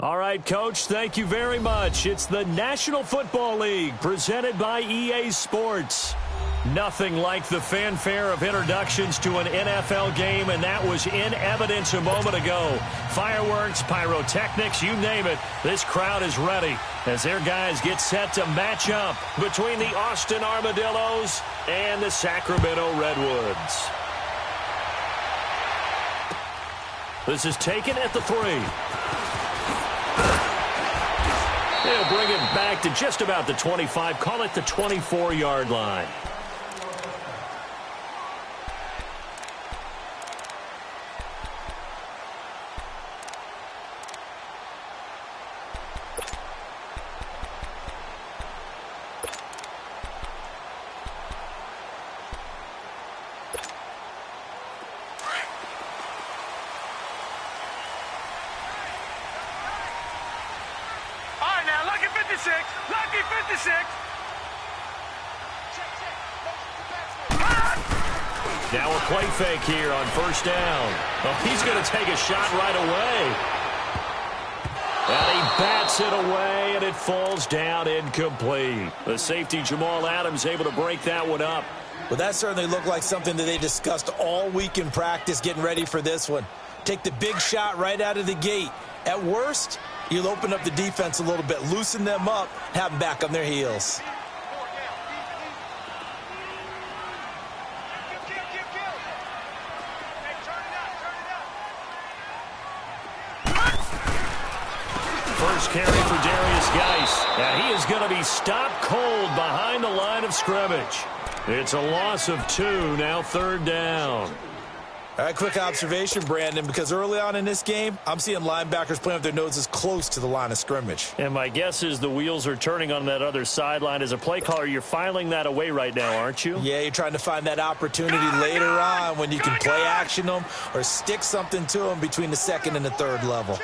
All right, Coach, thank you very much. It's the National Football League presented by EA Sports. Nothing like the fanfare of introductions to an NFL game, and that was in evidence a moment ago. Fireworks, pyrotechnics, you name it. This crowd is ready as their guys get set to match up between the Austin Armadillos and the Sacramento Redwoods. This is taken at the 3. They'll bring it back to just about the 25. Call it the 24-yard line. Lucky 56. Now a play fake here on first down. Oh, he's going to take a shot right away. And he bats it away, and it falls down incomplete. The safety, Jamal Adams, able to break that one up. Well, that certainly looked like something that they discussed all week in practice getting ready for this one. Take the big shot right out of the gate. At worst, you'll open up the defense a little bit, loosen them up, have them back on their heels. First carry for Darius Geis. And he is going to be stopped cold behind the line of scrimmage. It's a loss of 2, now third down. All right, quick observation, Brandon, because early on in this game, I'm seeing linebackers playing with their noses close to the line of scrimmage. And my guess is the wheels are turning on that other sideline. As a play caller, you're filing that away right now, aren't you? Yeah, you're trying to find that opportunity later on when you can play action them or stick something to them between the second and the third level.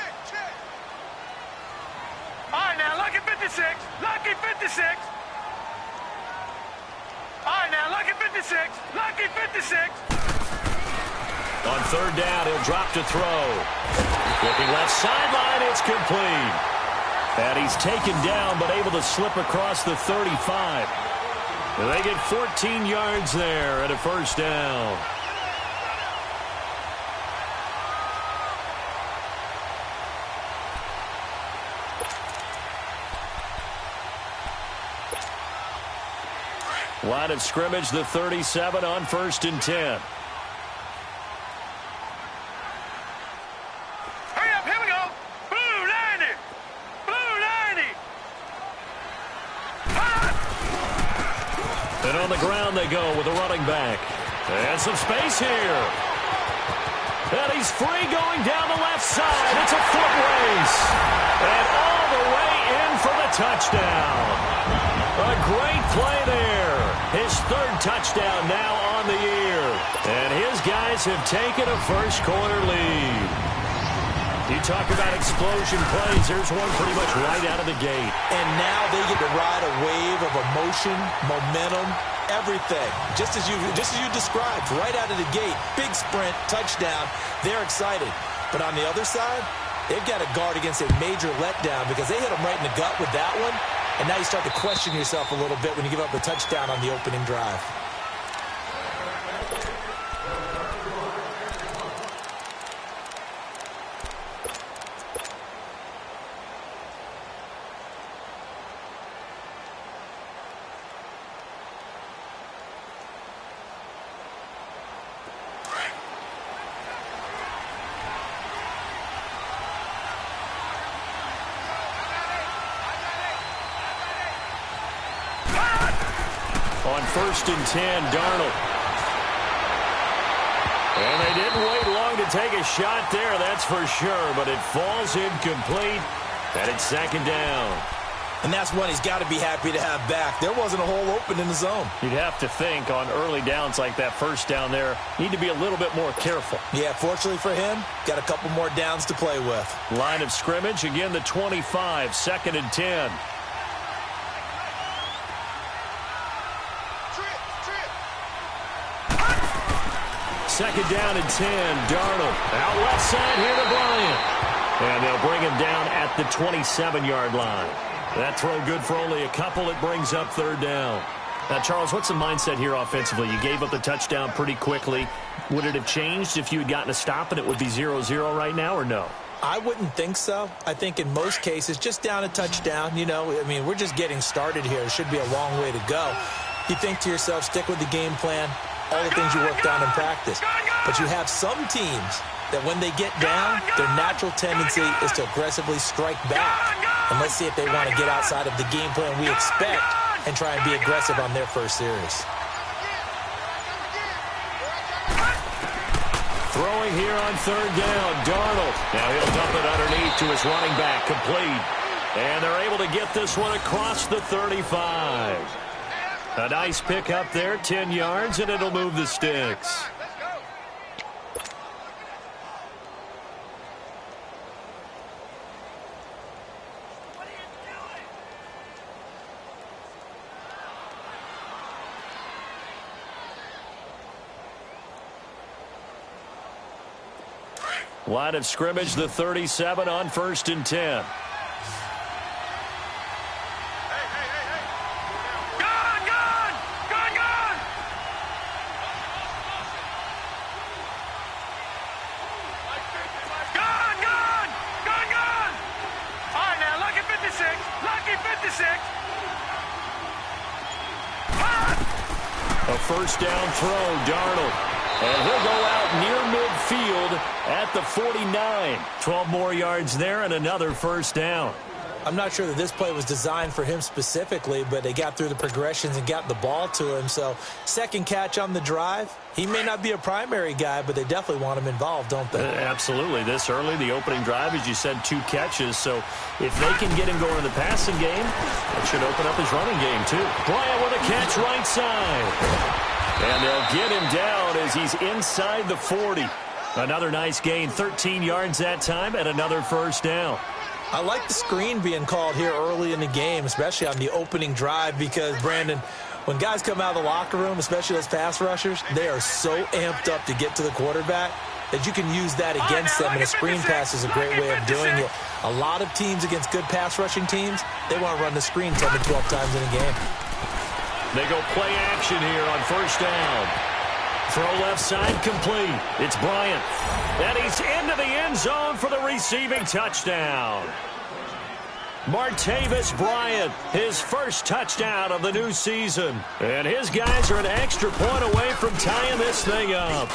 All right, now, lucky 56. Lucky 56. All right, now, lucky 56. Lucky 56. On third down, he'll drop to throw. Looking left sideline, it's complete. And he's taken down, but able to slip across the 35. And they get 14 yards there at a first down. Line of scrimmage, the 37 on 1st and 10. And on the ground they go with a running back. And some space here. And he's free going down the left side. It's a foot race. And all the way in for the touchdown. A great play there. His third touchdown now on the year. And his guys have taken a first quarter lead. You talk about explosion plays. There's one pretty much right out of the gate. And now they get to ride a wave of emotion, momentum, everything. Just as you described, right out of the gate. Big sprint, touchdown. They're excited. But on the other side, they've got to guard against a major letdown because they hit them right in the gut with that one. And now you start to question yourself a little bit when you give up a touchdown on the opening drive. On 1st and 10, Darnold. And they didn't wait long to take a shot there, that's for sure. But it falls incomplete, and it's second down. And that's one he's got to be happy to have back. There wasn't a hole open in the zone. You'd have to think on early downs like that first down there, need to be a little bit more careful. Yeah, fortunately for him, got a couple more downs to play with. Line of scrimmage, again the 25, 2nd and 10. Second down and 10, Darnold. Out left side here to Bryant. And they'll bring him down at the 27-yard line. That throw good for only a couple. It brings up third down. Now, Charles, what's the mindset here offensively? You gave up the touchdown pretty quickly. Would it have changed if you had gotten a stop and it would be 0-0 right now, or no? I wouldn't think so. I think in most cases, just down a touchdown, you know, I mean, we're just getting started here. It should be a long way to go. You think to yourself, stick with the game plan, all the things you worked on in practice. But you have some teams that when they get down, their natural tendency is to aggressively strike back. And let's see if they want to get outside of the game plan we expect and try and be aggressive on their first series. Throwing here on third down, Darnold. Now he'll dump it underneath to his running back, complete. And they're able to get this one across the 35. A nice pick up there, 10 yards, and it'll move the sticks. Line of scrimmage, the 37 on 1st and 10. A first down throw, Darnold. And he'll go out near midfield at the 49. 12 more yards there and another first down. I'm not sure that this play was designed for him specifically, but they got through the progressions and got the ball to him. So second catch on the drive. He may not be a primary guy, but they definitely want him involved, don't they? Absolutely. This early, the opening drive, as you said, 2 catches. So if they can get him going in the passing game, it should open up his running game too. Bryant with a catch right side. And they'll get him down as he's inside the 40. Another nice gain, 13 yards that time, and another first down. I like the screen being called here early in the game, especially on the opening drive, because, Brandon, when guys come out of the locker room, especially those pass rushers, they are so amped up to get to the quarterback that you can use that against them, and a screen pass is a great way of doing it. A lot of teams against good pass rushing teams, they want to run the screen 10 to 12 times in a game. They go play action here on first down. Throw left side complete. It's Bryant. And he's into the end zone for the receiving touchdown. Martavis Bryant, his first touchdown of the new season. And his guys are an extra point away from tying this thing up.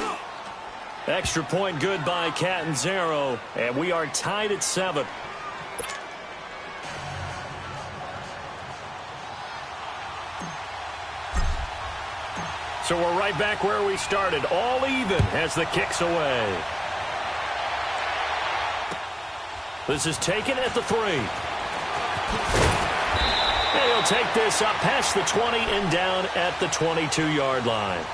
Extra point good by Catanzaro. And we are tied at 7. So we're right back where we started, all even as the kick's away. This is taken at the 3. And he'll take this up past the 20 and down at the 22-yard line.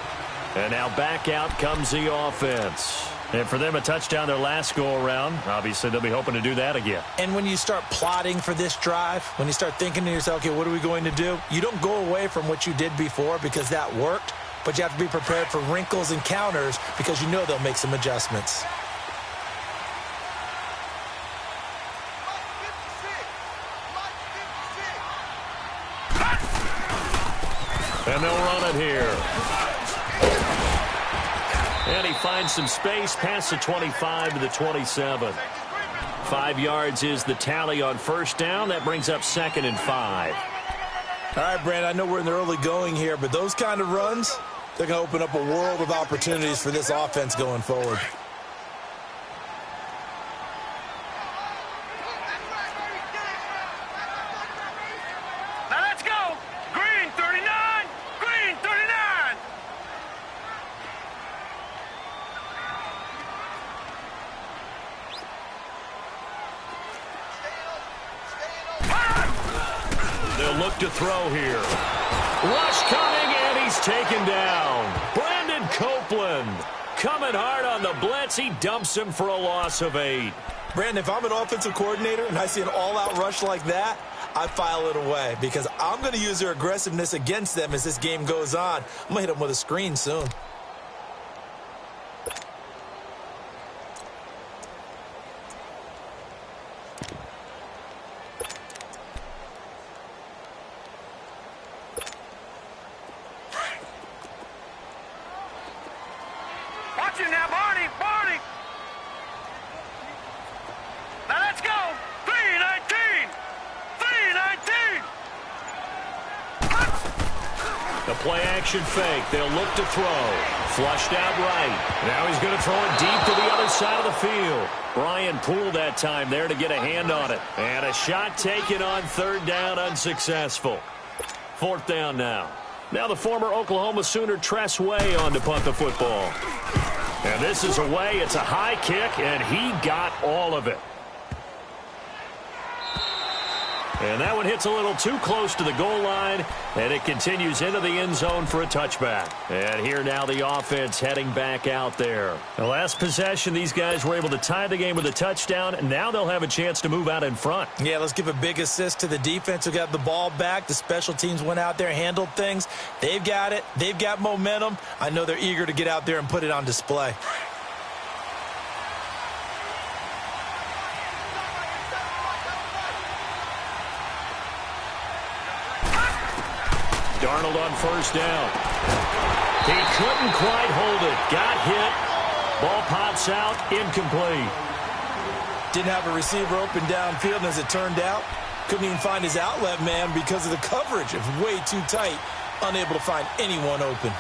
And now back out comes the offense. And for them, a touchdown their last go-around. Obviously, they'll be hoping to do that again. And when you start plotting for this drive, when you start thinking to yourself, okay, what are we going to do? You don't go away from what you did before because that worked. But you have to be prepared for wrinkles and counters because you know they'll make some adjustments. And they'll run it here. And he finds some space past the 25 to the 27. 5 yards is the tally on first down. That brings up 2nd and 5. All right, Brandon, I know we're in the early going here, but those kind of runs, they're going to open up a world of opportunities for this offense going forward. Now let's go. Green 39. Green 39. They'll look to throw here. Rush coming, and he's taken down. Brandon Copeland coming hard on the blitz. He dumps him for a loss of 8. Brandon, if I'm an offensive coordinator and I see an all-out rush like that, I file it away because I'm going to use their aggressiveness against them as this game goes on. I'm going to hit them with a screen soon. play-action fake. They'll look to throw. Flushed out right. Now he's going to throw it deep to the other side of the field. Brian Poole that time there to get a hand on it. And a shot taken on third down, unsuccessful. Fourth down now. Now the former Oklahoma Sooner Tress Way on to punt the football. And this is away. It's a high kick, and he got all of it. And that one hits a little too close to the goal line, and it continues into the end zone for a touchback. And here now the offense heading back out there. The last possession, these guys were able to tie the game with a touchdown, and now they'll have a chance to move out in front. Yeah, let's give a big assist to the defense who got the ball back. The special teams went out there, handled things. They've got it. They've got momentum. I know they're eager to get out there and put it on display. Darnold on first down. He couldn't quite hold it. Got hit. Ball pops out. Incomplete. Didn't have a receiver open downfield, and as it turned out, couldn't even find his outlet man because of the coverage. It was way too tight. Unable to find anyone open.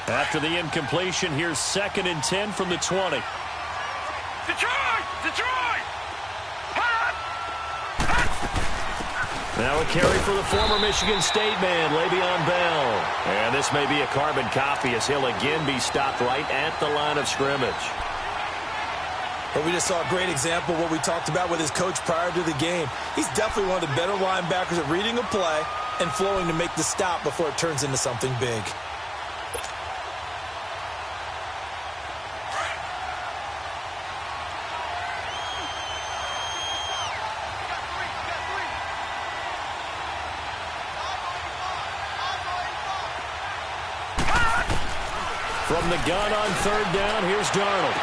After the incompletion, here's 2nd and 10 from the 20. Detroit! Detroit! Now a carry for the former Michigan State man, Le'Veon Bell. And this may be a carbon copy as he'll again be stopped right at the line of scrimmage. But we just saw a great example of what we talked about with his coach prior to the game. He's definitely one of the better linebackers at reading a play and flowing to make the stop before it turns into something big. From the gun on third down, here's Darnold.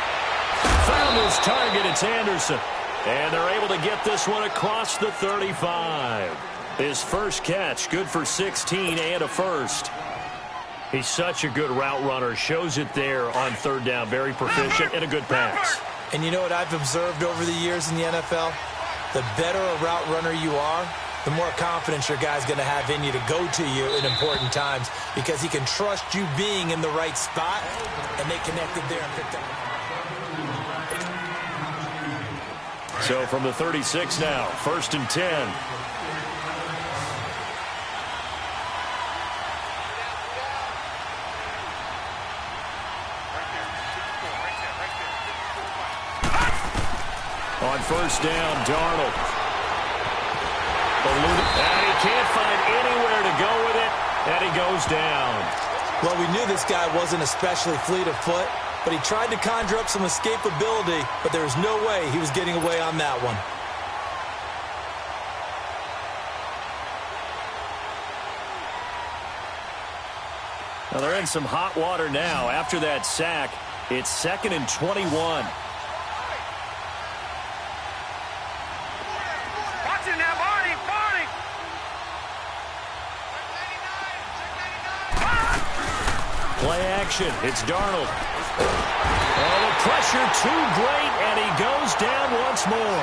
Found his target, it's Anderson. And they're able to get this one across the 35. His first catch, good for 16 and a first. He's such a good route runner. Shows it there on third down. Very proficient and a good pass. And you know what I've observed over the years in the NFL? The better a route runner you are, the more confidence your guy's going to have in you to go to you in important times because he can trust you being in the right spot, and they connected there and picked up. So from the 36 now, 1st and 10. On first down, Darnold. And he can't find anywhere to go with it, and he goes down. Well, we knew this guy wasn't especially fleet of foot, but he tried to conjure up some escapability, but there was no way he was getting away on that one. Now they're in some hot water now. After that sack, it's 2nd and 21. Play action. It's Darnold. Oh, the pressure too great, and he goes down once more.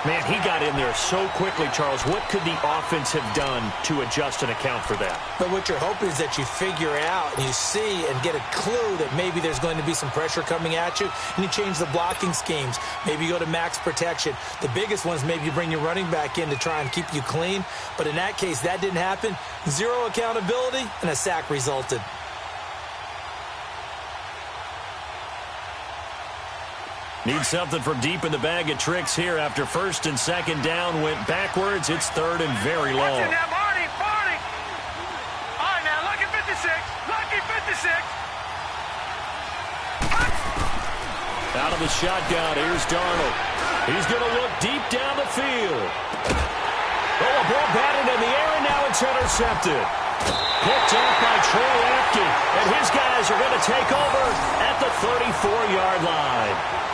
Man, he got in there so quickly, Charles. What could the offense have done to adjust and account for that? But what you're hoping is that you figure out and you see and get a clue that maybe there's going to be some pressure coming at you, and you change the blocking schemes. Maybe you go to max protection. The biggest one is maybe you bring your running back in to try and keep you clean. But in that case, that didn't happen. Zero accountability, and a sack resulted. Need something from deep in the bag of tricks here after 1st and 2nd down went backwards. It's 3rd and very long. Watch it now, Barney. All right, now, lucky 56. Lucky 56. Out of the shotgun, here's Darnold. He's going to look deep down the field. Oh, a ball batted in the air, and now it's intercepted. Picked off by Troy Apke, and his guys are going to take over at the 34-yard line.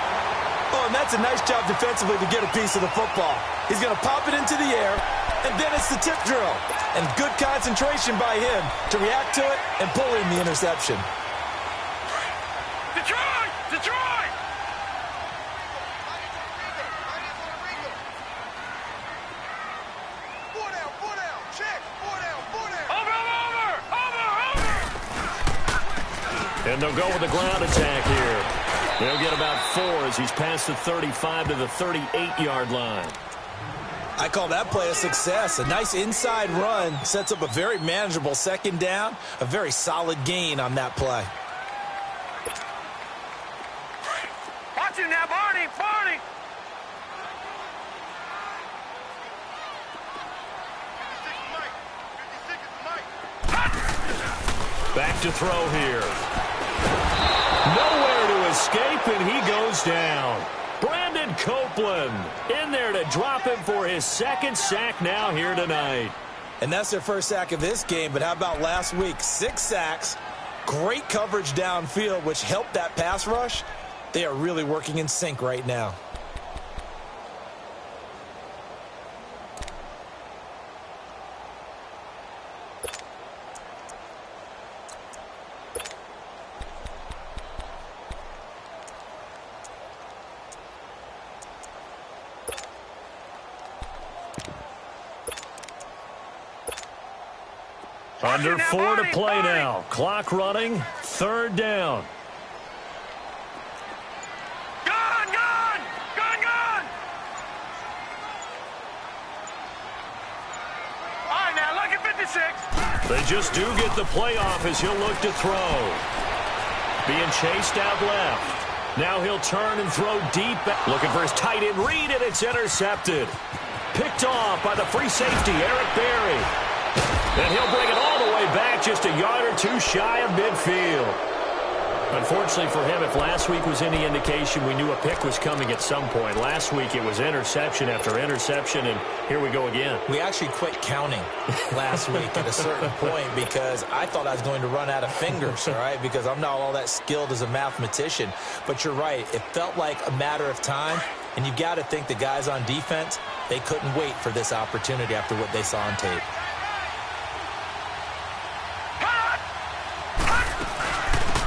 Oh, and that's a nice job defensively to get a piece of the football. He's going to pop it into the air, and then it's the tip drill. And good concentration by him to react to it and pull in the interception. Detroit! Detroit! And they'll go with the ground attack here. They'll get about 4 as he's past the 35 to the 38-yard line. I call that play a success. A nice inside run sets up a very manageable second down. A very solid gain on that play. Watch him now, Barney. Barney. Back to throw here. Nowhere to escape, and he goes down. Brandon Copeland in there to drop him for his second sack now here tonight. And that's their first sack of this game, but how about last week? 6 sacks, great coverage downfield, which helped that pass rush. They are really working in sync right now. Under 4 to play now. Clock running. 3rd down. Gone! Gone! Gone! Gone! All right, now look at 56. They just do get the playoff as he'll look to throw. Being chased out left. Now he'll turn and throw deep. Looking for his tight end read, and it's intercepted. Picked off by the free safety, Eric Berry. And he'll bring it all the way back, just a yard or 2 shy of midfield. Unfortunately for him, if last week was any indication, we knew a pick was coming at some point. Last week it was interception after interception, and here we go again. We actually quit counting last week at a certain point because I thought I was going to run out of fingers, all right, because I'm not all that skilled as a mathematician. But you're right. It felt like a matter of time, and you've got to think the guys on defense, they couldn't wait for this opportunity after what they saw on tape.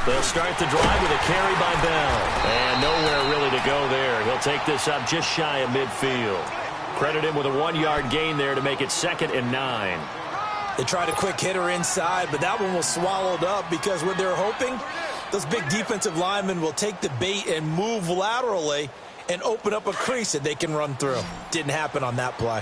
They'll start the drive with a carry by Bell. And nowhere really to go there. He'll take this up just shy of midfield. Credit him with a 1-yard gain there to make it 2nd and 9. They tried a quick hitter inside, but that one was swallowed up because what they're hoping, those big defensive linemen will take the bait and move laterally and open up a crease that they can run through. Didn't happen on that play.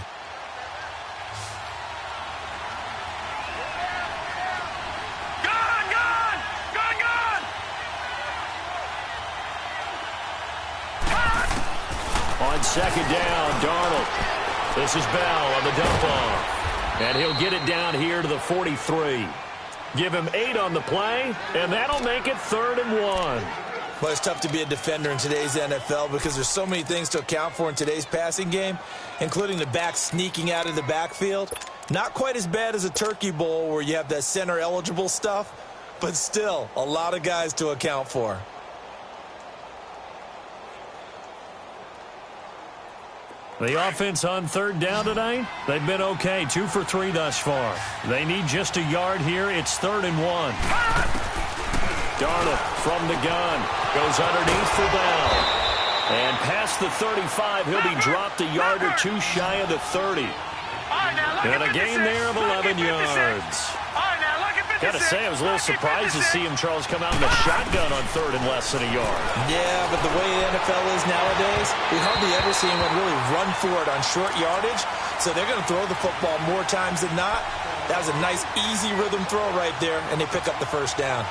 On 2nd down, Darnold. This is Bell on the dump off. And he'll get it down here to the 43. Give him 8 on the play, and that'll make it 3rd and 1. Well, it's tough to be a defender in today's NFL because there's so many things to account for in today's passing game, including the back sneaking out of the backfield. Not quite as bad as a turkey bowl where you have that center-eligible stuff, but still a lot of guys to account for. The offense on 3rd down tonight, they've been okay. 2 for 3 thus far. They need just a yard here. It's 3rd and 1. Darnold from the gun. Goes underneath for Bell. And past the 35, he'll be dropped a yard or 2 shy of the 30. And a gain there of 11 yards. Got to say, I was a little surprised to see him, Charles, come out in the shotgun on 3rd and less than a yard. Yeah, but the way the NFL is nowadays, we hardly ever see anyone really run for it on short yardage. So they're going to throw the football more times than not. That was a nice, easy rhythm throw right there, and they pick up the 1st down.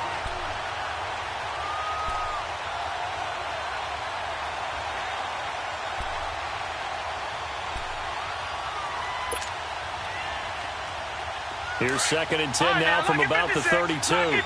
Here's 2nd and 10 now from about the 32. On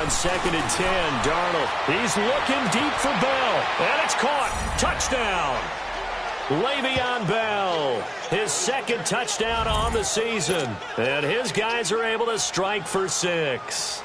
2nd and 10, Darnold. He's looking deep for Bell. And it's caught. Touchdown. Le'Veon Bell, his 2nd touchdown on the season. And his guys are able to strike for 6.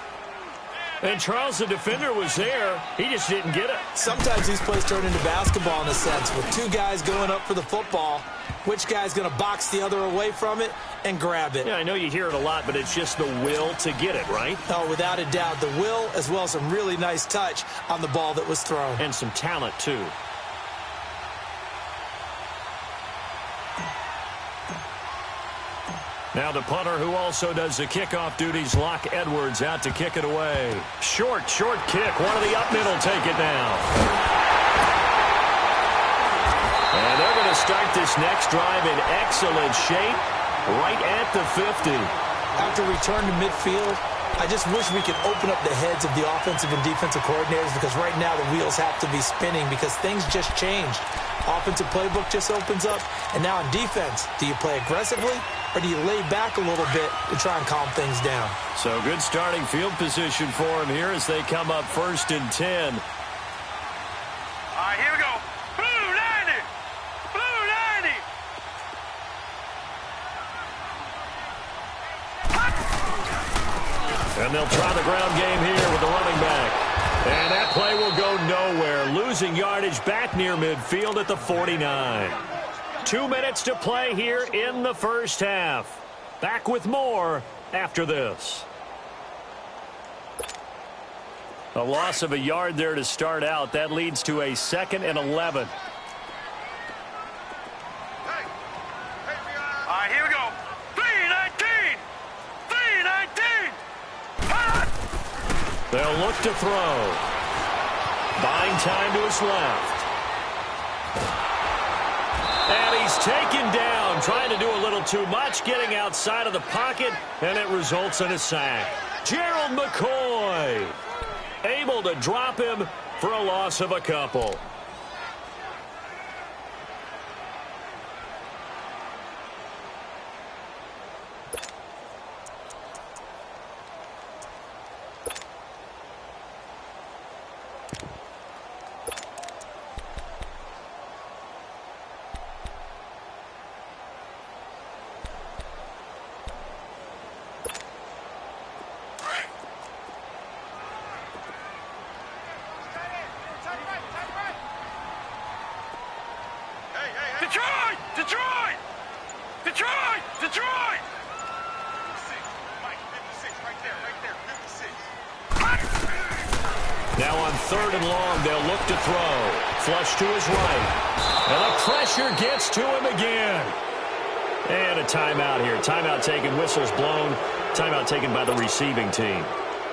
And Charles, the defender, was there. He just didn't get it. Sometimes these plays turn into basketball in a sense, with two guys going up for the football. Which guy's going to box the other away from it and grab it? Yeah, I know you hear it a lot, but it's just the will to get it, right? Oh, without a doubt. The will, as well as some really nice touch on the ball that was thrown. And some talent, too. Now the punter, who also does the kickoff duties, Locke Edwards, out to kick it away. Short kick. One of the up middle take it now. And they're going to start this next drive in excellent shape right at the 50. After return to midfield, I just wish we could open up the heads of the offensive and defensive coordinators, because right now the wheels have to be spinning because things just changed. Offensive playbook just opens up, and now in defense, do you play aggressively or do you lay back a little bit to try and calm things down? So good starting field position for him here as they come up 1st and 10. All right, here we go. Blue 90. Blue 90. And they'll try the ground game here with the running back. And that play will go nowhere. Losing yardage back near midfield at the 49. 2 minutes to play here in the first half. Back with more after this. A loss of a yard there to start out. That leads to a 2nd and 11. All right, here we go. 319. 319. They'll look to throw. Buying time to his left. And he's taken down, trying to do a little too much, getting outside of the pocket, and it results in a sack. Gerald McCoy able to drop him for a loss of a couple. Detroit! Detroit! Detroit! Detroit! 56. Mike, 56. Right there. 56. Now on 3rd and long, they'll look to throw. Flush to his right. And the pressure gets to him again. And a timeout here. Timeout taken, whistles blown. Timeout taken by the receiving team,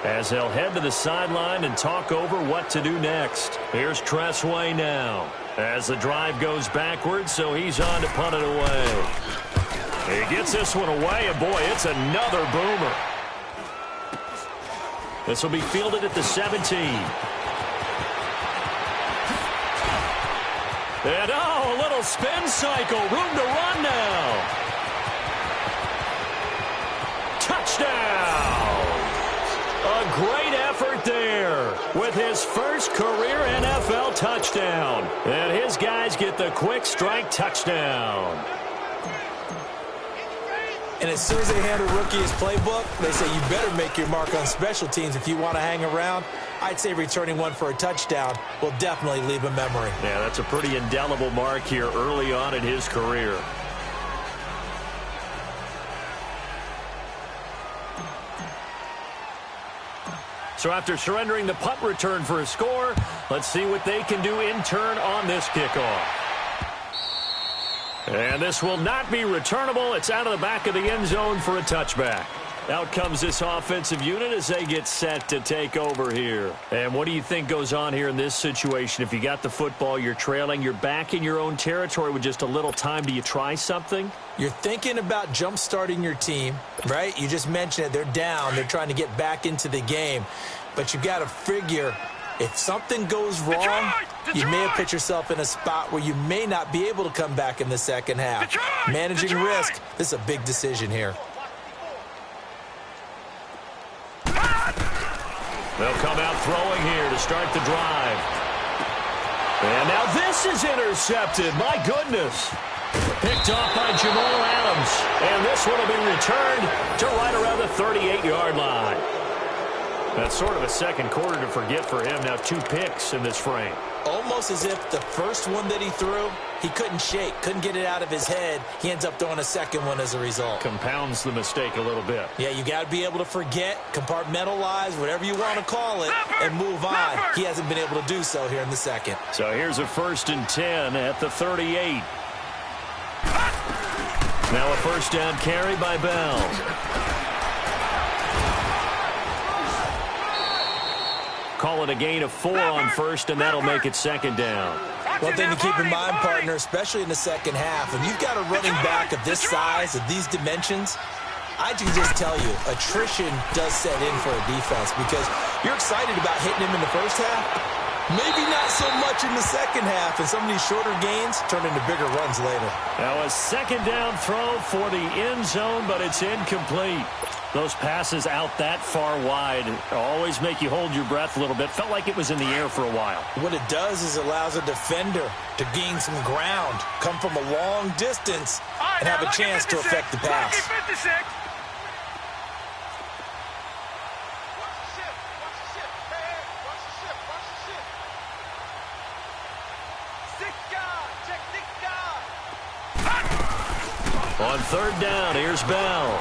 as they'll head to the sideline and talk over what to do next. Here's Tressway now, as the drive goes backwards, so he's on to punt it away. He gets this one away, and boy, it's another boomer. This will be fielded at the 17. And oh, a little spin cycle, room to run now. Touchdown! A great effort there with his first career NFL touchdown. And his guys get the quick strike touchdown. And as soon as they hand a rookie his playbook, they say you better make your mark on special teams if you want to hang around. I'd say returning one for a touchdown will definitely leave a memory. Yeah, that's a pretty indelible mark here early on in his career. So after surrendering the punt return for a score, let's see what they can do in turn on this kickoff. And this will not be returnable. It's out of the back of the end zone for a touchback. Out comes this offensive unit as they get set to take over here. And what do you think goes on here in this situation? If you got the football, you're trailing, you're back in your own territory with just a little time. Do you try something? You're thinking about jump-starting your team, right? You just mentioned it. They're down. They're trying to get back into the game. But you got to figure, if something goes wrong, you may have put yourself in a spot where you may not be able to come back in the second half. Managing risk, this is a big decision here. They'll come out throwing here to start the drive. And now this is intercepted. My goodness. Picked off by Jamal Adams. And this one will be returned to right around the 38-yard line. That's sort of a second quarter to forget for him. Now 2 picks in this frame. Almost as if the first one that he threw, he couldn't shake, couldn't get it out of his head. He ends up throwing a second one as a result. Compounds the mistake a little bit. Yeah, you got to be able to forget, compartmentalize, whatever you want to call it, and move on. He hasn't been able to do so here in the second. So here's a 1st and 10 at the 38. Now a first down carry by Bell. Call it a gain of 4 on first, and that'll make it 2nd down. One thing to keep in mind, partner, especially in the second half, when you've got a running back of this size, of these dimensions, I can just tell you, attrition does set in for a defense because you're excited about hitting him in the first half. Maybe not so much in the second half, and some of these shorter gains turn into bigger runs later. Now a 2nd down throw for the end zone, but it's incomplete. Those passes out that far wide always make you hold your breath a little bit. Felt like it was in the air for a while. What it does is it allows a defender to gain some ground, come from a long distance, and have a chance to affect the pass. On 3rd down, here's Bell.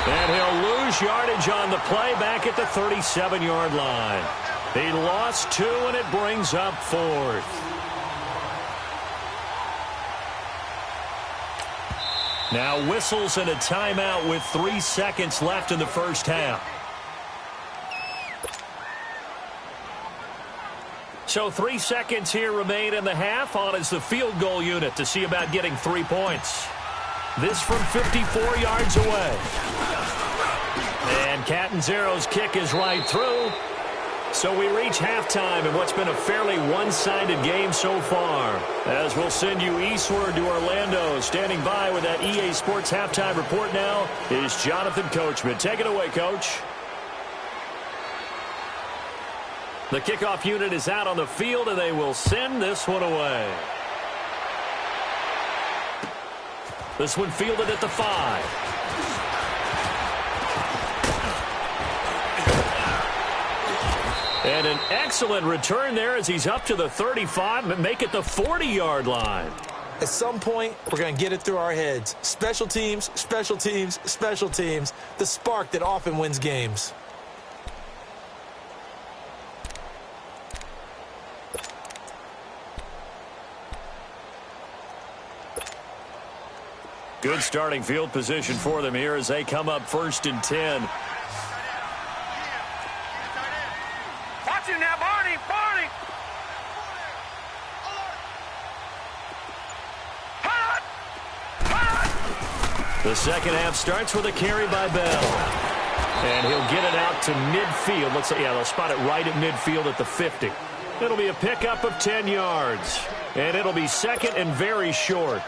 And he'll lose yardage on the play back at the 37-yard line. He lost 2, and it brings up 4th. Now whistles and a timeout with 3 seconds left in the first half. So 3 seconds here remain in the half. On is the field goal unit to see about getting 3 points. This from 54 yards away. And Catanzaro's kick is right through. So we reach halftime in what's been a fairly one-sided game so far. As we'll send you eastward to Orlando. Standing by with that EA Sports halftime report now is Jonathan Coachman. Take it away, Coach. The kickoff unit is out on the field, and they will send this one away. This one fielded at the 5. And an excellent return there as he's up to the 35 and make it the 40-yard line. At some point, we're going to get it through our heads. Special teams, special teams, special teams. The spark that often wins games. Good starting field position for them here as they come up 1st and 10. Watch him now, Barney. The second half starts with a carry by Bell. And he'll get it out to midfield. Let's say, yeah, they'll spot it right at midfield at the 50. It'll be a pickup of 10 yards. And it'll be 2nd and very short.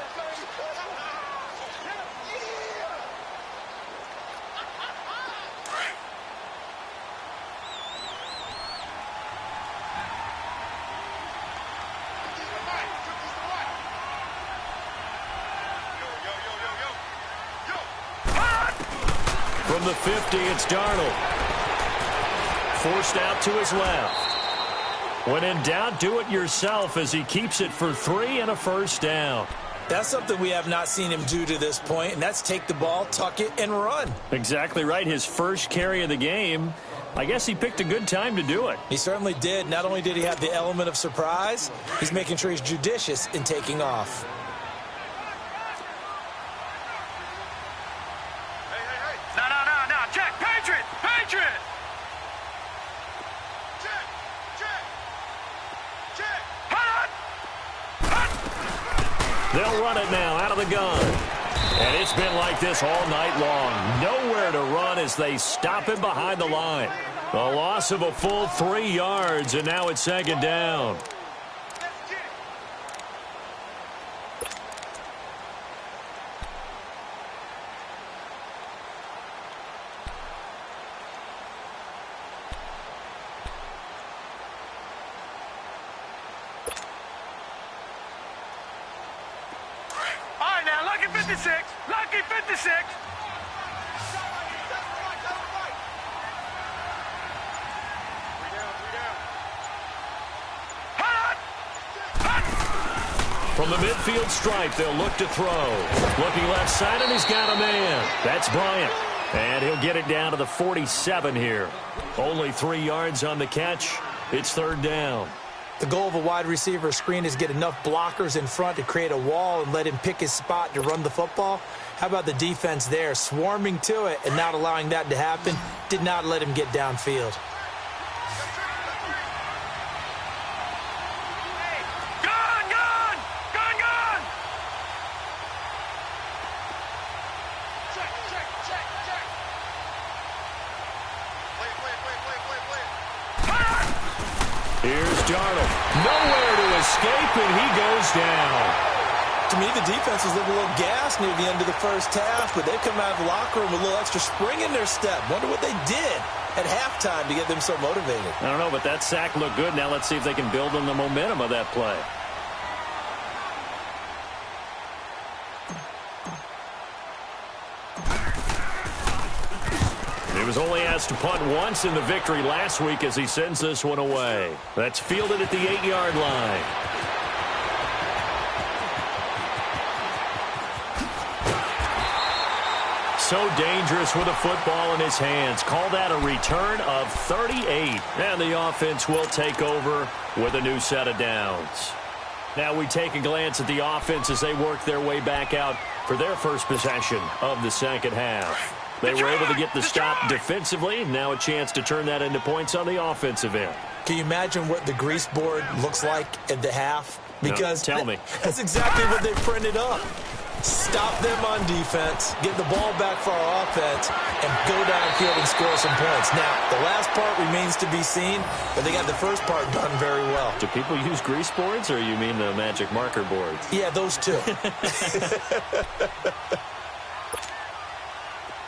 From the 50, it's Darnold. Forced out to his left. When in doubt, do it yourself as he keeps it for 3 and a first down. That's something we have not seen him do to this point, and that's take the ball, tuck it, and run. Exactly right. His first carry of the game. I guess he picked a good time to do it. He certainly did. Not only did he have the element of surprise, he's making sure he's judicious in taking off. No, check, Patriot! They'll run it now out of the gun. And it's been like this all night long. Nowhere to run as they stop him behind the line. A loss of a full 3 yards, and now it's 2nd down. Lucky 56. from the midfield stripe, they'll look to throw. Looking left side, and he's got a man. That's Bryant. And he'll get it down to the 47 here. Only 3 yards on the catch. It's third down. The goal of a wide receiver screen is get enough blockers in front to create a wall and let him pick his spot to run the football. How about the defense there, swarming to it and not allowing that to happen? Did not let him get downfield. Here's Darnold. Nowhere to escape, and he goes down. To me, the defense was looking a little gassed near the end of the first half, but they come out of the locker room with a little extra spring in their step. Wonder what they did at halftime to get them so motivated. I don't know, but that sack looked good. Now let's see if they can build on the momentum of that play. He was only asked to punt once in the victory last week as he sends this one away. That's fielded at the 8-yard line. So dangerous with a football in his hands. Call that a return of 38. And the offense will take over with a new set of downs. Now we take a glance at the offense as they work their way back out for their first possession of the second half. They were able to get the stop defensively. Now a chance to turn that into points on the offensive end. Can you imagine what the grease board looks like at the half? Because no, tell me. That's exactly what they printed up. Stop them on defense, get the ball back for our offense, and go downfield and score some points. Now, the last part remains to be seen, but they got the first part done very well. Do people use grease boards, or you mean the magic marker boards? Yeah, those two.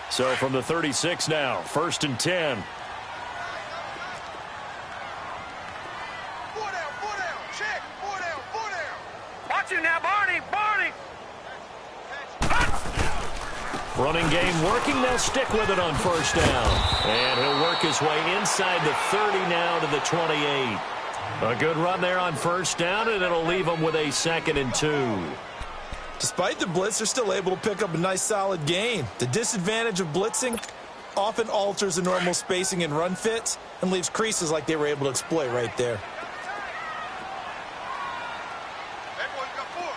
So from the 36 now, 1st and 10. Four down, check, four down. Watch it now, Barney. Running game working. They'll stick with it on first down. And he'll work his way inside the 30 now to the 28. A good run there on first down, and it'll leave them with a 2nd and 2. Despite the blitz, they're still able to pick up a nice solid gain. The disadvantage of blitzing often alters the normal spacing and run fits and leaves creases like they were able to exploit right there.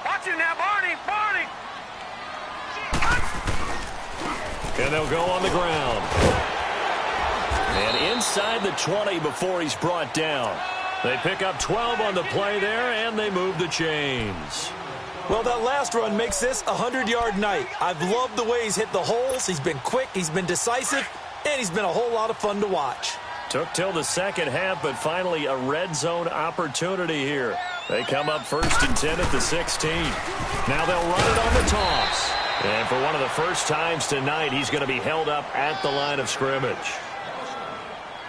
Watch it now, Barney. And they'll go on the ground. And inside the 20 before he's brought down. They pick up 12 on the play there, and they move the chains. Well, that last run makes this a 100-yard night. I've loved the way he's hit the holes. He's been quick, he's been decisive, and he's been a whole lot of fun to watch. Took till the second half, but finally a red zone opportunity here. They come up 1st and 10 at the 16. Now they'll run it on the toss. And for one of the first times tonight, he's going to be held up at the line of scrimmage.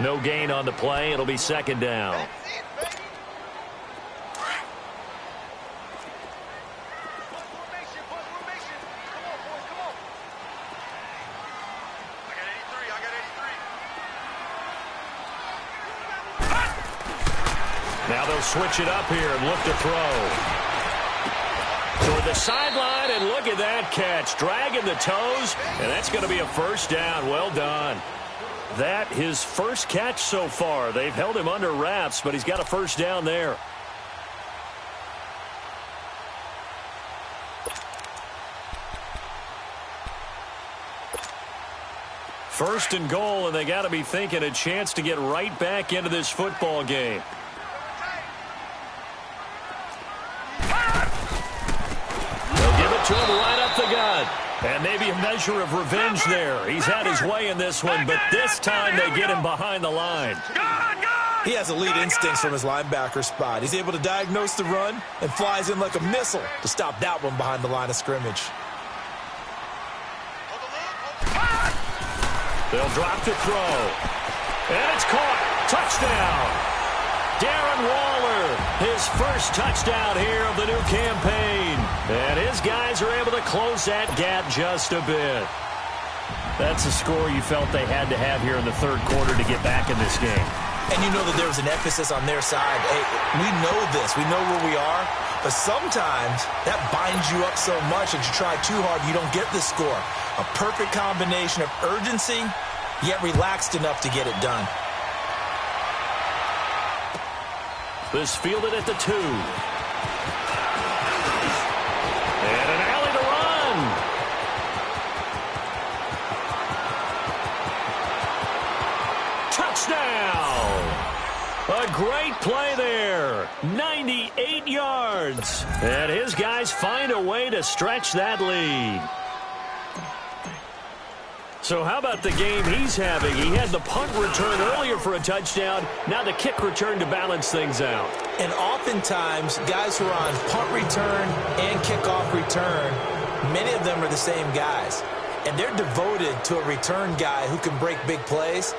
No gain on the play. It'll be 2nd down. Now they'll switch it up here and look to throw. Toward the sideline, and look at that catch. Dragging the toes, and that's going to be a first down. Well done. That his first catch so far. They've held him under wraps, but he's got a first down there. First and goal, and they got to be thinking a chance to get right back into this football game. To him right up the gut. And maybe a measure of revenge there. He's had his way in this one, but this time they get him behind the line. He has elite instincts from his linebacker spot. He's able to diagnose the run and flies in like a missile to stop that one behind the line of scrimmage. They'll drop to throw. And it's caught. Touchdown. Darren Waller, his first touchdown here of the new campaign. And his guys are able to close that gap just a bit. That's a score you felt they had to have here in the third quarter to get back in this game. And you know that there was an emphasis on their side. Hey, we know this. We know where we are. But sometimes that binds you up so much that you try too hard, you don't get the score. A perfect combination of urgency, yet relaxed enough to get it done. This fielded at the 2. And an alley to run. Touchdown. A great play there. 98 yards. And his guys find a way to stretch that lead. So how about the game he's having? He had the punt return earlier for a touchdown. Now the kick return to balance things out. And oftentimes, guys who are on punt return and kickoff return, many of them are the same guys. And they're devoted to a return guy who can break big plays.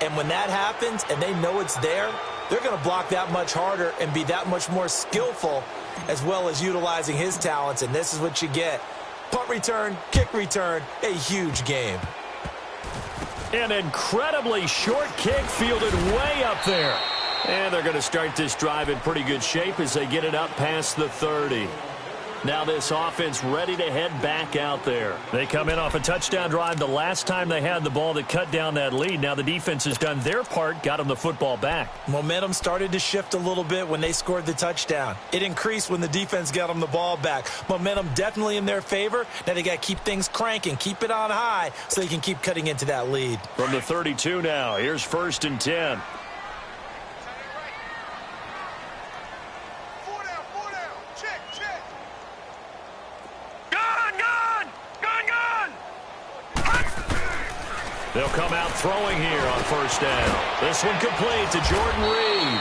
And when that happens and they know it's there, they're going to block that much harder and be that much more skillful, as well as utilizing his talents. And this is what you get. Punt return, kick return, a huge game. An incredibly short kick fielded way up there. And they're going to start this drive in pretty good shape as they get it up past the 30. Now this offense ready to head back out there. They come in off a touchdown drive the last time they had the ball that cut down that lead. Now the defense has done their part, got them the football back. Momentum started to shift a little bit when they scored the touchdown. It increased when the defense got them the ball back. Momentum definitely in their favor. Now they got to keep things cranking, keep it on high so they can keep cutting into that lead. From the 32 now, here's 1st and 10. They'll come out throwing here on 1st down. This one complete to Jordan Reed.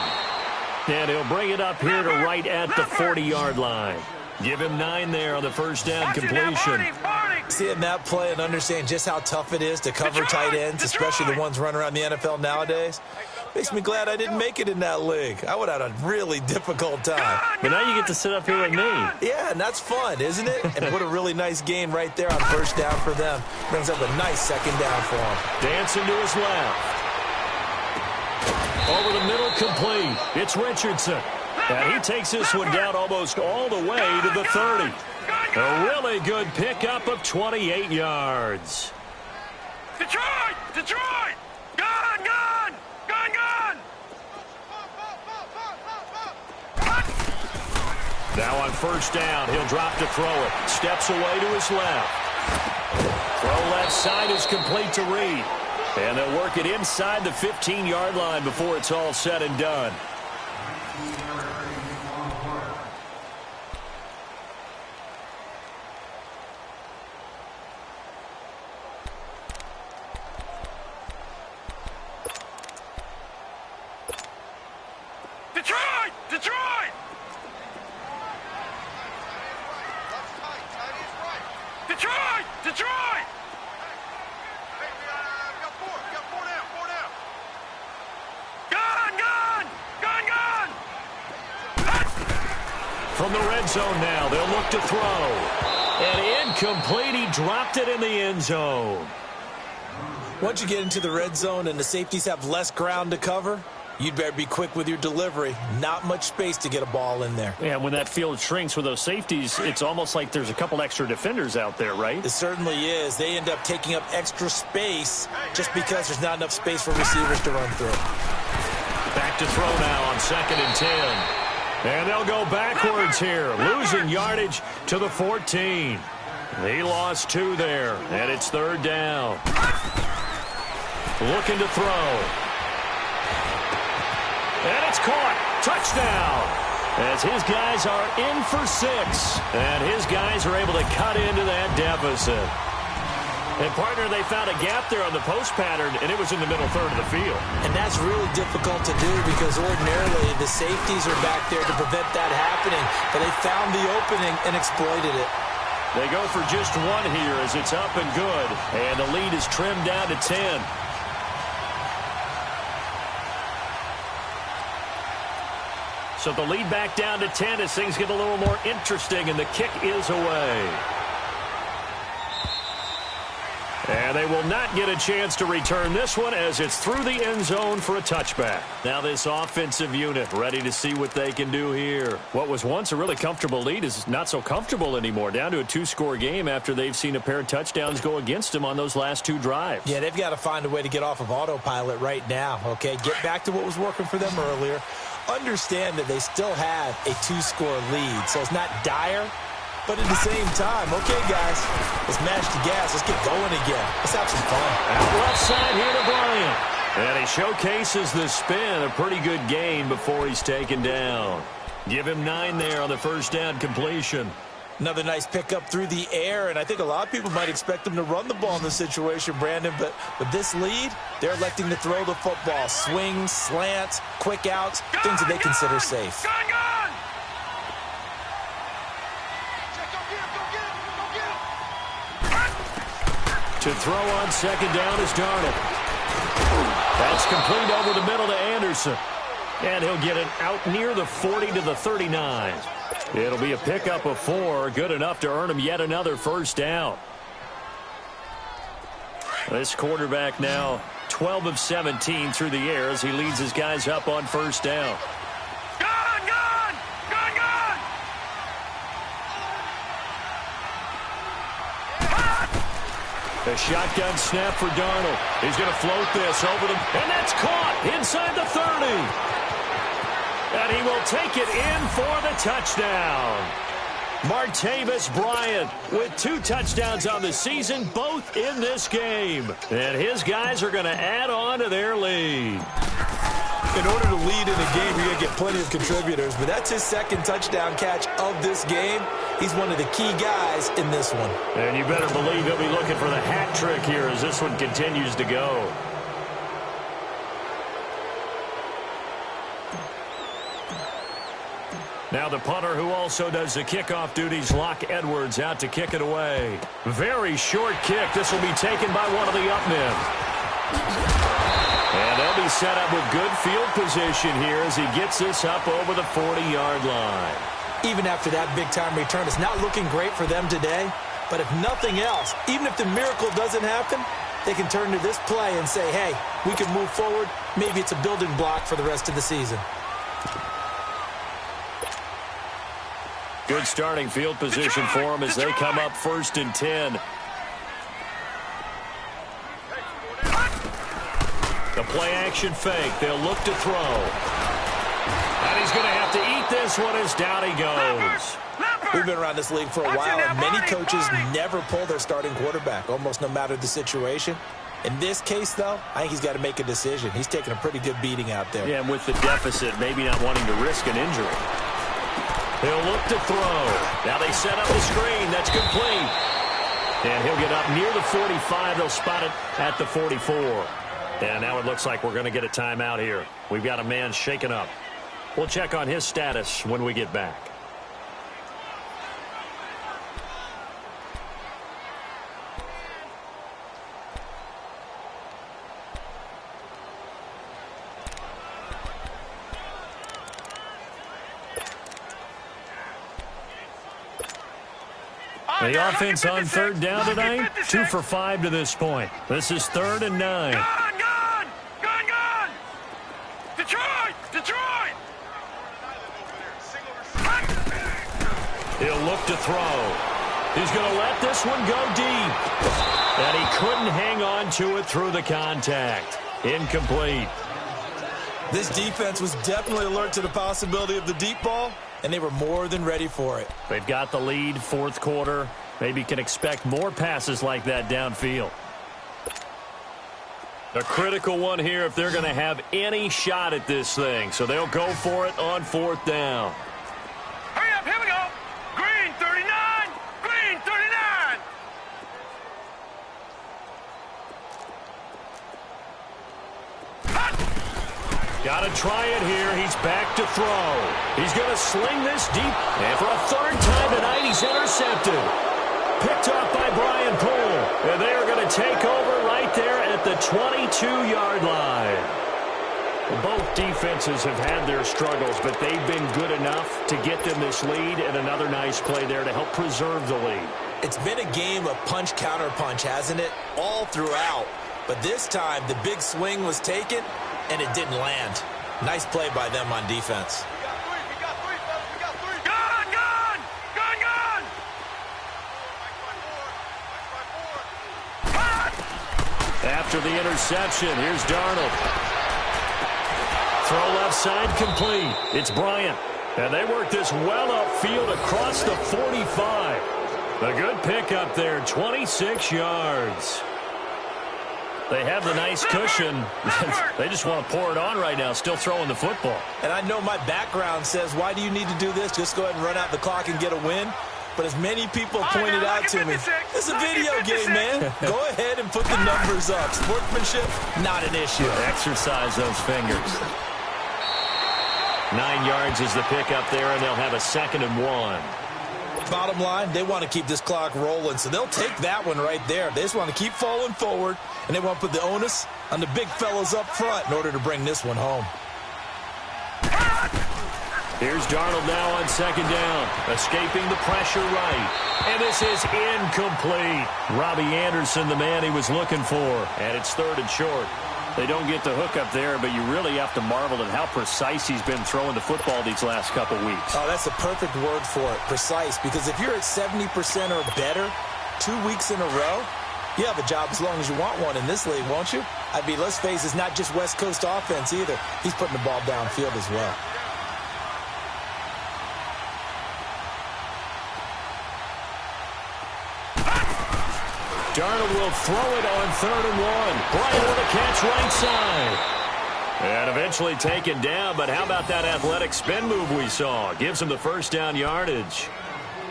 And he'll bring it up here to right at the 40-yard line. Give him 9 there on the 1st down completion. Seeing that play and understanding just how tough it is to cover tight ends, especially the ones running around the NFL nowadays, makes me glad I didn't make it in that league. I would have had a really difficult time. But now you get to sit up here with me. Yeah, and that's fun, isn't it? And what a really nice game right there on 1st down for them. Brings up a nice 2nd down for them. Dancing to his left. Over the middle, complete. It's Richardson. And he takes this one down almost all the way to the 30. A really good pickup of 28 yards. Detroit! Detroit! Gun! Gun! Gun! Gun! Now on 1st down, he'll drop to throw it. Steps away to his left. Throw left side is complete to Reed. And they'll work it inside the 15-yard line before it's all said and done. Detroit! Detroit! Detroit! Detroit! Hey, we got 4. We got 4 down. 4 down. Gun! Gun! Gun! Gun! From the red zone now, they'll look to throw. And incomplete. He dropped it in the end zone. Once you get into the red zone and the safeties have less ground to cover, you'd better be quick with your delivery. Not much space to get a ball in there. Yeah, when that field shrinks with those safeties, it's almost like there's a couple extra defenders out there, right? It certainly is. They end up taking up extra space just because there's not enough space for receivers to run through. Back to throw now on 2nd and 10. And they'll go backwards here, losing yardage to the 14. He lost 2 there, and it's 3rd down. Looking to throw. And it's caught. Touchdown. As his guys are in for 6. And his guys are able to cut into that deficit. And, partner, they found a gap there on the post pattern, and it was in the middle third of the field. And that's really difficult to do because ordinarily the safeties are back there to prevent that happening. But they found the opening and exploited it. They go for just 1 here as it's up and good. And the lead is trimmed down to 10. So the lead back down to 10 as things get a little more interesting, and the kick is away. And And they will not get a chance to return this one as it's through the end zone for a touchback. Now this offensive unit ready to see what they can do here. What was once a really comfortable lead is not so comfortable anymore. Down to a 2-score game after they've seen a pair of touchdowns go against them on those last 2 drives. Yeah, they've got to find a way to get off of autopilot right now, okay? Get back to what was working for them earlier. Understand that they still have a 2-score lead, so it's not dire. But at the same time, okay, guys, let's mash the gas. Let's get going again. Let's have some fun. Out left side here to Bryant. And he showcases the spin. A pretty good gain before he's taken down. Give him 9 there on the first down completion. Another nice pickup through the air, and I think a lot of people might expect them to run the ball in this situation, Brandon, but with this lead, they're electing to throw the football. Swings, slants, quick outs, things that they consider safe. To throw on second down is Darnold. That's complete over the middle to Anderson. And he'll get it out near the 40 to the 39. It'll be a pickup of 4, good enough to earn him yet another first down. This quarterback now 12 of 17 through the air as he leads his guys up on first down. A shotgun snap for Darnold. He's going to float this over them, and that's caught inside the 30. And he will take it in for the touchdown. Martavis Bryant with 2 touchdowns on the season, both in this game. And his guys are going to add on to their lead. In order to lead in a game, you're going to get plenty of contributors, but that's his second touchdown catch of this game. He's one of the key guys in this one. And you better believe he'll be looking for the hat trick here as this one continues to go. Now the punter who also does the kickoff duties, Locke Edwards, out to kick it away. Very short kick. This will be taken by one of the up men. And they'll be set up with good field position here as he gets this up over the 40-yard line. Even after that big-time return, it's not looking great for them today. But if nothing else, even if the miracle doesn't happen, they can turn to this play and say, hey, we can move forward. Maybe it's a building block for the rest of the season. Good starting field position for them as they come up 1st and 10. The play-action fake. They'll look to throw. And he's going to have to eat this one as down he goes. We've been around this league for a while, and many coaches never pull their starting quarterback, almost no matter the situation. In this case, though, I think he's got to make a decision. He's taking a pretty good beating out there. Yeah, and with the deficit, maybe not wanting to risk an injury. He'll look to throw. Now they set up the screen. That's complete. And he'll get up near the 45. They'll spot it at the 44. And now it looks like we're going to get a timeout here. We've got a man shaken up. We'll check on his status when we get back. The offense on 3rd down tonight, 2 for 5 to this point. This is 3rd and 9. Gone! Detroit! He'll look to throw. He's going to let this one go deep. And he couldn't hang on to it through the contact. Incomplete. This defense was definitely alert to the possibility of the deep ball, and they were more than ready for it. They've got the lead, 4th quarter. Maybe can expect more passes like that downfield. A critical one here if they're going to have any shot at this thing. So they'll go for it on 4th down. Hurry up, here we go. Green 39. Got to try it here. He's back to throw. He's going to sling this deep. And for a 3rd time tonight, he's intercepted. Picked off by Brian Poole. And they are going to take over right there at the 22-yard line. Both defenses have had their struggles, but they've been good enough to get them this lead, and another nice play there to help preserve the lead. It's been a game of punch-counter-punch, hasn't it? All throughout. But this time, the big swing was taken, and it didn't land. Nice play by them on defense. We got three, fellas. We got three. Gun! Gun! Gun! Gun! After the interception, here's Darnold. Throw left side complete. It's Bryant. And they work this well upfield across the 45. A good pickup there, 26 yards. They have the nice cushion. They just want to pour it on right now, still throwing the football. And I know my background says, why do you need to do this? Just go ahead and run out the clock and get a win. But as many people pointed out to me, it's a video game, man. Go ahead and put the numbers up. Sportsmanship, not an issue. Exercise those fingers. 9 yards is the pickup there, and they'll have a 2nd and 1. Bottom line, they want to keep this clock rolling, so they'll take that one right there. They just want to keep falling forward, and they want to put the onus on the big fellas up front in order to bring this one home. Here's Darnold now on 2nd down, escaping the pressure right. And this is incomplete. Robbie Anderson, the man he was looking for, and it's 3rd and short. They don't get the hook up there, but you really have to marvel at how precise he's been throwing the football these last couple weeks. Oh, that's the perfect word for it, precise, because if you're at 70% or better 2 weeks in a row, you have a job as long as you want one in this league, won't you? I mean, let's face it, it's not just West Coast offense either. He's putting the ball downfield as well. Darnold will throw it on 3rd and 1. Bryant with a catch right side. And eventually taken down, but how about that athletic spin move we saw? Gives him the 1st down yardage.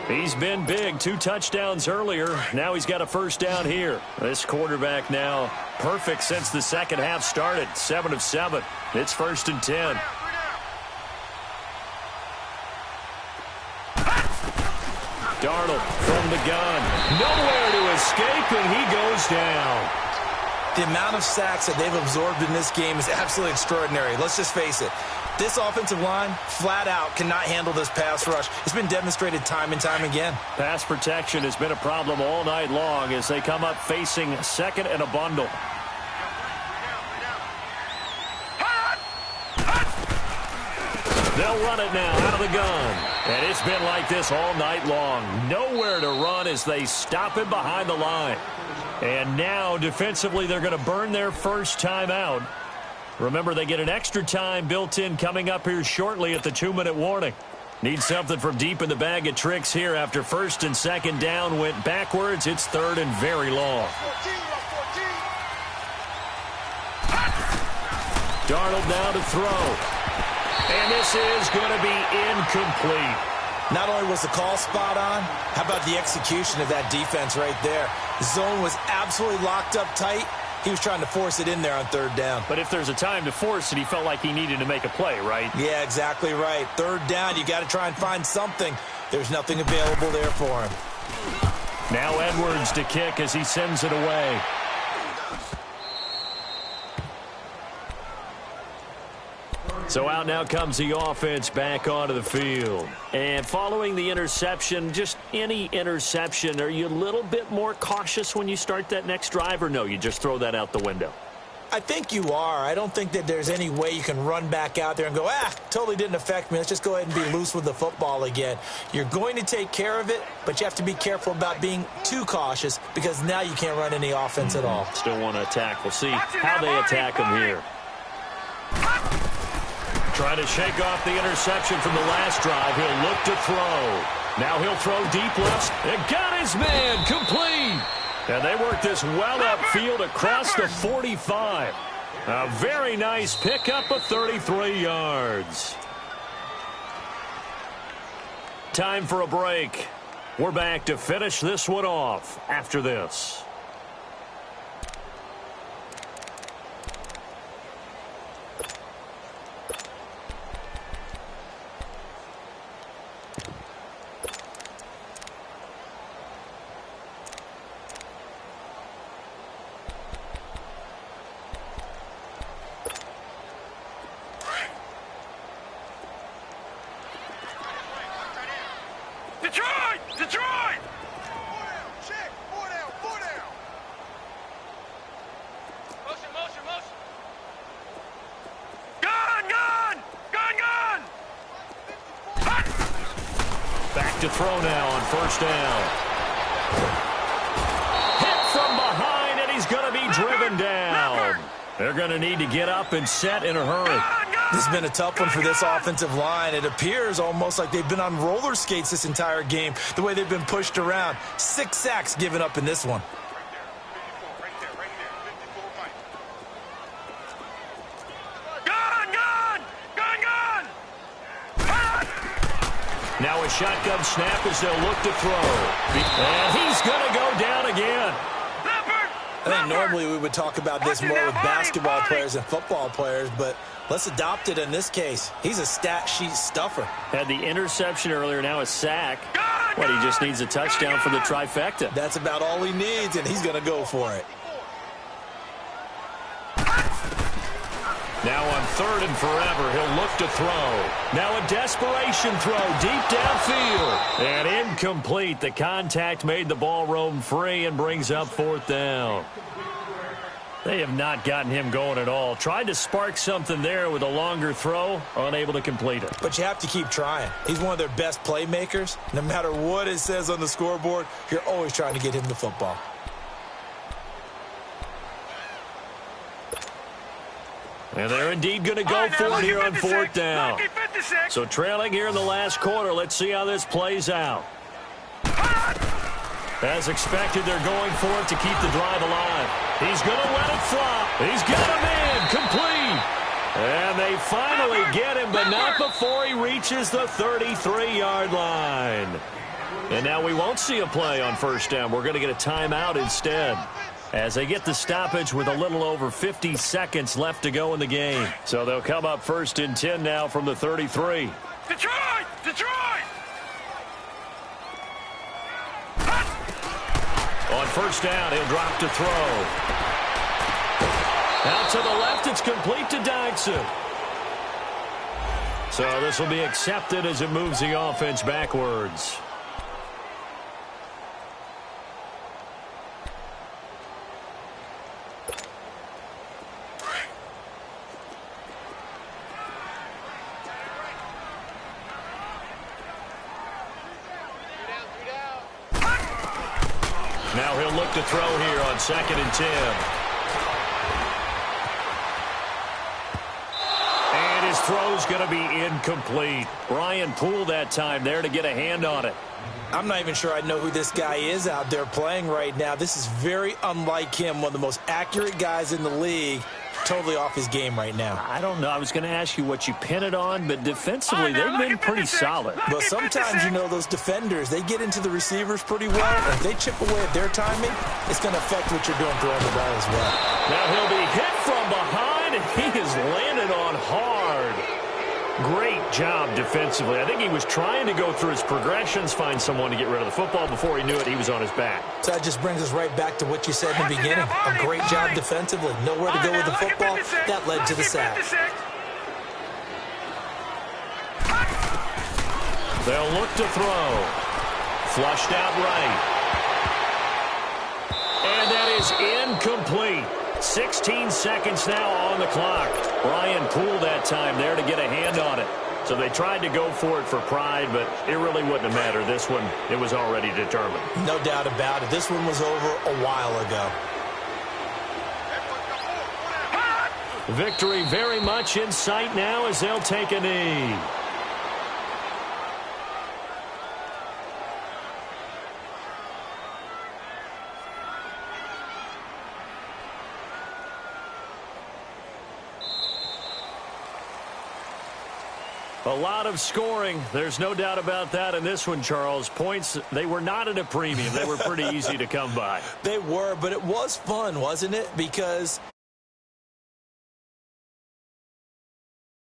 He's been big, 2 touchdowns earlier. Now he's got a 1st down here. This quarterback now perfect since the second half started. 7 of 7. It's 1st and 10. Darnold from the gun. Nowhere to escape, and he goes down. The amount of sacks that they've absorbed in this game is absolutely extraordinary. Let's just face it. This offensive line, flat out, cannot handle this pass rush. It's been demonstrated time and time again. Pass protection has been a problem all night long as they come up facing 2nd and a bundle. They'll run it now out of the gun. And it's been like this all night long. Nowhere to run as they stop him behind the line. And now, defensively, they're going to burn their first time out. Remember, they get an extra time built in coming up here shortly at the 2-minute warning. Need something from deep in the bag of tricks here after 1st and 2nd down went backwards. It's 3rd and very long. Darnold now to throw. And this is going to be incomplete. Not only was the call spot on, how about the execution of that defense right there? The zone was absolutely locked up tight. He was trying to force it in there on 3rd down. But if there's a time to force it, he felt like he needed to make a play, right? Yeah, exactly right. 3rd down, you got to try and find something. There's nothing available there for him. Now Edwards to kick as he sends it away. So out now comes the offense back onto the field. And following the interception, just any interception, are you a little bit more cautious when you start that next drive, or no, you just throw that out the window? I think you are. I don't think that there's any way you can run back out there and go, totally didn't affect me. Let's just go ahead and be loose with the football again. You're going to take care of it, but you have to be careful about being too cautious because now you can't run any offense at all. Still want to attack. We'll see how they attack them here. Trying to shake off the interception from the last drive. He'll look to throw. Now he'll throw deep left. And got his man complete. And they work this well upfield across the 45. A very nice pickup of 33 yards. Time for a break. We're back to finish this one off after this. Detroit! Detroit! to throw now on first down. Hit from behind, and he's going to be driven down. They're going to need to get up and set in a hurry. This has been a tough one for this offensive line. It appears almost like they've been on roller skates this entire game, the way they've been pushed around. 6 sacks given up in this one. Now a shotgun snap as they'll look to throw. And he's going to go down again. I think normally we would talk about this more with basketball players and football players, but let's adopt it in this case. He's a stat sheet stuffer. Had the interception earlier, now a sack. But he just needs a touchdown for the trifecta. That's about all he needs, and he's going to go for it. Now on 3rd and forever, he'll look to throw. Now a desperation throw deep downfield. And incomplete. The contact made the ball roam free and brings up 4th down. They have not gotten him going at all. Tried to spark something there with a longer throw, unable to complete it. But you have to keep trying. He's one of their best playmakers. No matter what it says on the scoreboard, you're always trying to get him the football. And they're indeed going to go for it here on 4th down. So trailing here in the last quarter, let's see how this plays out. As expected, they're going for it to keep the drive alive. He's going to let it fly. He's got him in, complete. And they finally get him, but not before he reaches the 33-yard line. And now we won't see a play on 1st down. We're going to get a timeout instead, as they get the stoppage with a little over 50 seconds left to go in the game. So they'll come up 1st and 10 now from the 33. Detroit! Detroit! On 1st down, he'll drop to throw. Out to the left, it's complete to Dykson. So this will be accepted as it moves the offense backwards. Now he'll look to throw here on 2nd and 10. And his throw's going to be incomplete. Brian Poole that time there to get a hand on it. I'm not even sure I know who this guy is out there playing right now. This is very unlike him, one of the most accurate guys in the league. Totally off his game right now. I don't know. I was going to ask you what you pin it on, but defensively, they've been pretty solid. But sometimes, you know, those defenders, they get into the receivers pretty well. And if they chip away at their timing, it's going to affect what you're doing throwing the ball as well. Now he'll be hit from behind, and he has landed on hard. Great job defensively. I think he was trying to go through his progressions, find someone to get rid of the football. Before he knew it, he was on his back. So that just brings us right back to what you said in the beginning. A great job defensively. Nowhere to go with the football. That led to the sack. They'll look to throw. Flushed out right. And that is incomplete. 16 seconds now on the clock. Brian Poole that time there to get a hand on it. So they tried to go for it for pride, but it really wouldn't have mattered. This one, it was already determined. No doubt about it. This one was over a while ago. Victory very much in sight now as they'll take a knee. A lot of scoring. There's no doubt about that in this one, Charles. Points, they were not at a premium. They were pretty easy to come by. They were, but it was fun, wasn't it? Because